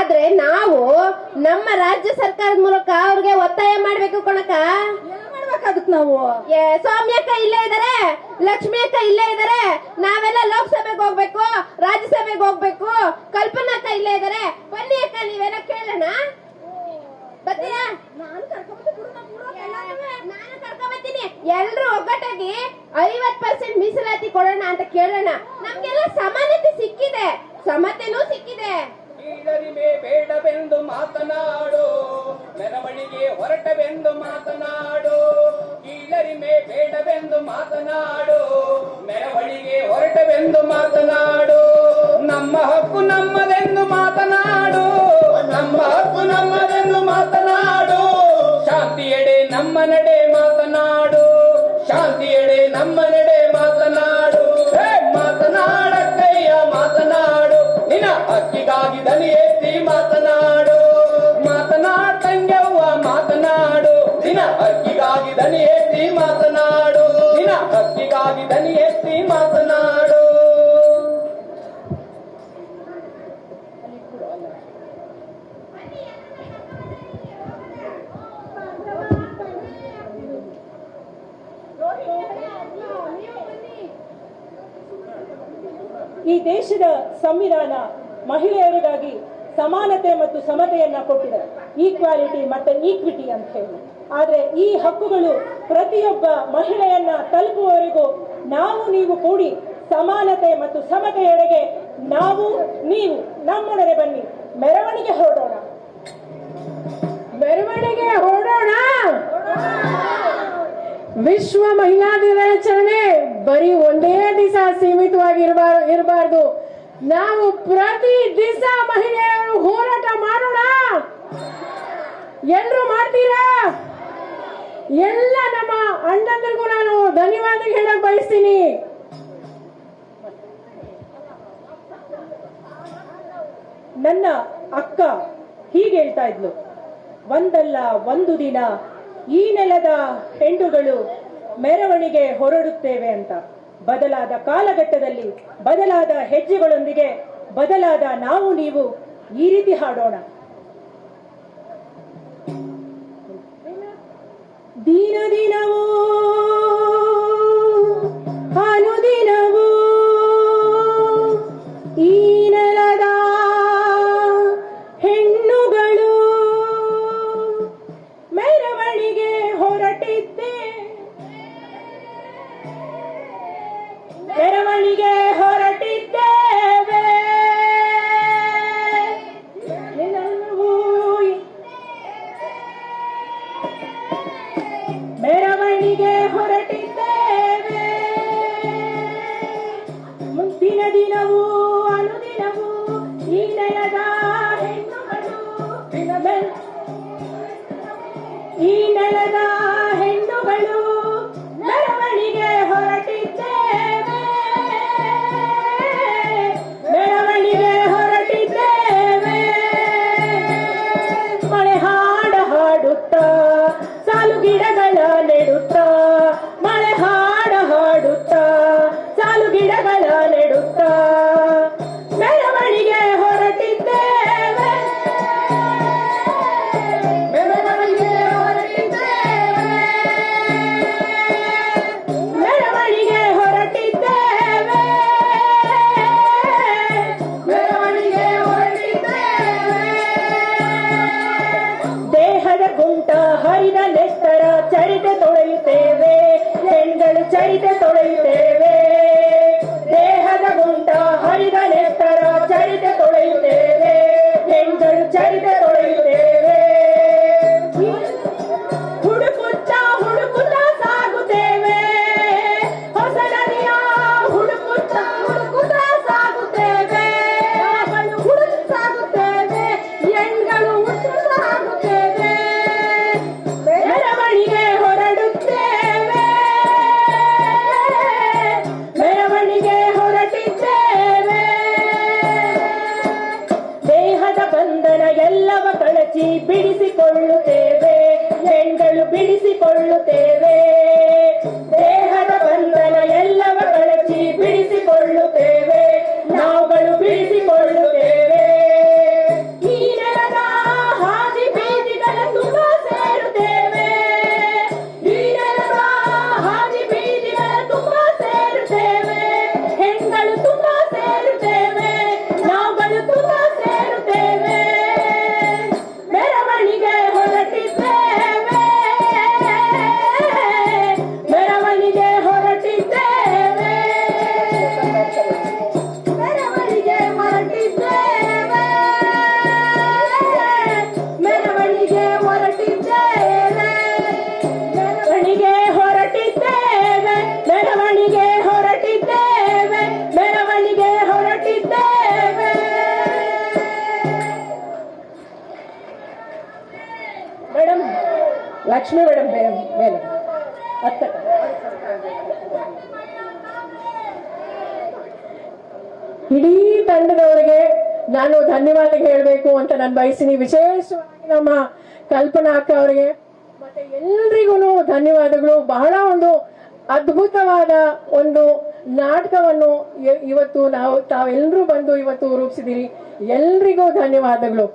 ಆದ್ರೆ ನಾವು ನಮ್ಮ ರಾಜ್ಯ ಸರ್ಕಾರದ ಮೂಲಕ ಅವ್ರಿಗೆ ಒತ್ತಾಯ ಮಾಡ್ಬೇಕು ಕಣಕ. ಅದಕ್ಕೆ ನಾವು ಸೌಮ್ಯ ಅಕ್ಕ ಇಲ್ಲೇ ಇದಾರೆ, ಲಕ್ಷ್ಮಿ ಅಕ್ಕ ಇಲ್ಲೇ ಇದಾರೆ, ನಾವೆಲ್ಲ ಲೋಕಸಭೆಗೆ ಹೋಗ್ಬೇಕು, ರಾಜ್ಯಸಭೆಗೆ ಹೋಗ್ಬೇಕು. ಕಲ್ಪನಾ ಅಕ್ಕ ಇಲ್ಲೇ ಇದಾರೆ, ಬನ್ನಿ ಅಕ್ಕ ನೀವೇನೋ ಕೇಳೋಣ. ಬರ್ತೀರಾ? ನಾನು ಕರ್ಕೊಂಡ್ಬರ್ತೀನಿ. ಎಲ್ರು ಒಗ್ಗಟ್ಟಾಗಿ 50% ಮೀಸಲಾತಿ ಕೊಡೋಣ ಅಂತ ಕೇಳೋಣ. ನಮ್ಗೆಲ್ಲ ಸಮಾನತೆ ಸಿಕ್ಕಿದೆ, ಸಮತೆನೂ ಸಿಕ್ಕಿದೆ. ಕೀಳರಿಮೆ ಬೇಡವೆಂದು ಮಾತನಾಡು, ಮೆರವಣಿಗೆ ಹೊರಟವೆಂದು ಮಾತನಾಡು. ಕೀಳರಿಮೆ ಬೇಡವೆಂದು ಮಾತನಾಡು, ಮೆರವಣಿಗೆ ಹೊರಟವೆಂದು ಮಾತನಾಡು. ನಮ್ಮ ಹಕ್ಕು ನಮ್ಮದೆಂದು ಮಾತನಾಡು, ನಮ್ಮ ಹಕ್ಕು ನಮ್ಮದೆಂದು ಮಾತನಾಡು. ಶಾಂತಿಯೆಡೆ ನಮ್ಮ ನಡೆ ಮಾತನಾಡು, ಶಾಂತಿಯೆಡೆ ನಮ್ಮ ನಡೆ ಮಾತನಾಡು. ಮಾತನಾಡಕ್ಕಯ್ಯ ಮಾತನಾಡು, ನಿನ್ನ ಹಕ್ಕಿಗಾಗಿ ದನಿ ಎತ್ತಿ ಮಾತನಾಡು. ಮಾತನಾಡ್ತಂಗೆವ್ವ ಮಾತನಾಡು, ನಿನ್ನ ಹಕ್ಕಿಗಾಗಿ ದನಿ ಎತ್ತಿ ಮಾತನಾಡು, ನಿನ್ನ ಹಕ್ಕಿಗಾಗಿ ದನಿ ಎತ್ತಿ ಮಾತನಾಡು. ಈ ದೇಶದ ಸಂವಿಧಾನ ಮಹಿಳೆಯರಿಗಾಗಿ ಸಮಾನತೆ ಮತ್ತು ಸಮತೆಯನ್ನ ಕೊಟ್ಟಿದೆ, ಈಕ್ವಾಲಿಟಿ ಮತ್ತೆ ಈಕ್ವಿಟಿ ಅಂತ ಹೇಳಿ. ಆದ್ರೆ ಈ ಹಕ್ಕುಗಳು ಪ್ರತಿಯೊಬ್ಬ ಮಹಿಳೆಯನ್ನ ತಲುಪುವವರೆಗೂ ನಾವು ನೀವು ಕೂಡಿ ಸಮಾನತೆ ಮತ್ತು ಸಮತೆಯೆಡೆಗೆ ನಾವು ನೀವು ನಮ್ಮೊಡನೆ ಬನ್ನಿ, ಮೆರವಣಿಗೆ ಹೊರಡೋಣ, ಮೆರವಣಿಗೆ ಹೊರಡೋಣ. ವಿಶ್ವ ಮಹಿಳಾ ದಿನಾಚರಣೆ ಬರೀ ಒಂದೇ ದಿವಸ ಸೀಮಿತವಾಗಿ ಇರಬಾರ್ದು. ನಾವು ಪ್ರತಿ ದಿವಸ ಮಹಿಳೆಯರು ಹೋರಾಟ ಮಾಡೋಣ. ಎಲ್ರು ಮಾಡ್ತೀರಾ? ಎಲ್ಲ ನಮ್ಮ ಅಣ್ಣಂದಿರಿಗೂ ನಾನು ಧನ್ಯವಾದ ಹೇಳಕ್ ಬಯಸ್ತೀನಿ. ನನ್ನ ಅಕ್ಕ ಹೀಗೆ ಹೇಳ್ತಾ ಇದ್ಲು, ಒಂದಲ್ಲ ಒಂದು ದಿನ ಈ ನೆಲದ ಹೆಣ್ಣುಗಳು ಮೆರವಣಿಗೆ ಹೊರಡುತ್ತೇವೆ ಅಂತ. ಬದಲಾದ ಕಾಲಘಟ್ಟದಲ್ಲಿ ಬದಲಾದ ಹೆಜ್ಜೆಗಳೊಂದಿಗೆ ಬದಲಾದ ನಾವು ನೀವು ಈ ರೀತಿ ಹಾಡೋಣ. ದಿನ ದಿನವೂ ಅನುದಿನವೂ ಈ ನೆಲದ ಹೆಣ್ಣುಗಳು ಮೆರವಣಿಗೆ ಹೊರಟಿದ್ದೆ, ಮೆರವಣಿಗೆ ಹೊರಟಿದ್ದೇವೆ. ಮೆರವಣಿಗೆ ಹೊರಟಿದ್ದೇವೆ. ದಿನ ದಿನವೂ ಅನುದಿನವೂ ಈ ನೆಲದ ಹೆಣ್ಣುಗಳು, ಈ ನೆಲದ ಹೆಣ್ಣುಗಳು ಮೆರವಣಿಗೆ ಹೊರಟಿದ್ದೇವೆ, ಮೆರವಣಿಗೆ ಹೊರಟಿದ್ದೇವೆ. ಮಳೆ ಹಾಡ ಹಾಡುತ್ತಾ ಸಾಲು ಗಿಡಗಳ ನೆಡುತ್ತಾ, ಮಳೆ ಹಾಡ ಹಾಡುತ್ತಾ ಸಾಲು ಗಿಡಗಳ ನೆಡುತ್ತಾ ಮೆರವಣಿಗೆ ಹೊರಟಿದ್ದೇವೆ, ಮೆರವಣಿಗೆ ಹೊರಟಿದ್ದೇವೆ, ಮೆರವಣಿಗೆ ಹೊರಟಿದ್ದೇವೆ, ಮೆರವಣಿಗೆ ಹೊರಟಿದ್ದೇವೆ. ದೇಹದ ಗುಂಟ ಹರಿದ ನೆತ್ತರ ಚರಿತೆ ತೊಳೆಯುತ್ತೇವೆ, ಹೆಣ್ಗಳು ಚರಿತೆ ತೊಳೆಯುತ್ತೇವೆ. ದೇಹದ ಗುಂಟ ಹರಿದ ನೆತ್ತರ ಚರಿತೆ ತೊಳೆಯುತ್ತೇವೆ, ಹೆಣ್ಗಳು ಚರಿತೆ ತೊಳೆಯುತ್ತೇವೆ. ಹುಡುಕುತ್ತಾ ಹುಡುಕುತ್ತಾ ಸಾಗುತ್ತೇವೆ, ಹೊಸ ನದಿಯ ಹುಡುಕುತ್ತಾ ಹುಡುಕುತ್ತಾ ಸಾಗುತ್ತೇವೆ. ಹುಡುಕು ಸಾಗುತ್ತೇವೆ, ಹೆಣ್ಗಳು ಹುಡುಕು ಸಾಗುತ್ತೇವೆ. ಮೆರವಣಿಗೆ ಹೊರಡುತ್ತೇವೆ, ಮೆರವಣಿಗೆ ಹೊರಟಿದ್ದೇವೆ. ದೇಹದ ಬಂಧನ ಎಲ್ಲವ ಕಳಚಿ ಬಿಡಿಸಿಕೊಳ್ಳುತ್ತೇವೆ, ಹೆಣ್ಗಳು ಬಿಡಿಸಿಕೊಳ್ಳುತ್ತೇವೆ. ದೇಹದ ಬಂಧನ ಎಲ್ಲವ ಕಳಚಿ ಬಿಡಿಸಿಕೊಳ್ಳುತ್ತೇವೆ, ನಾವುಗಳು ಬಿಡಿಸಿಕೊಳ್ಳುತ್ತೇವೆ. ಈ ಲಕ್ಷ್ಮೀ ಮೇಡಮ್ ಮೇಲೆ ಅತ್ತ ಇಡೀ ತಂಡದವರಿಗೆ ನಾನು ಧನ್ಯವಾದ ಹೇಳಬೇಕು ಅಂತ ನಾನು ಬಯಸ್ತೀನಿ. ವಿಶೇಷವಾಗಿ ನಮ್ಮ ಕಲ್ಪನಾ ಅಕ್ಕ ಅವರಿಗೆ ಮತ್ತೆ ಎಲ್ರಿಗೂ ಧನ್ಯವಾದಗಳು. ಬಹಳ ಒಂದು ಅದ್ಭುತವಾದ ಒಂದು ನಾಟಕವನ್ನು ಇವತ್ತು ತಾವೆಲ್ಲರೂ ಬಂದು ಇವತ್ತು ರೂಪಿಸಿದಿರಿ. ಎಲ್ರಿಗೂ ಧನ್ಯವಾದಗಳು.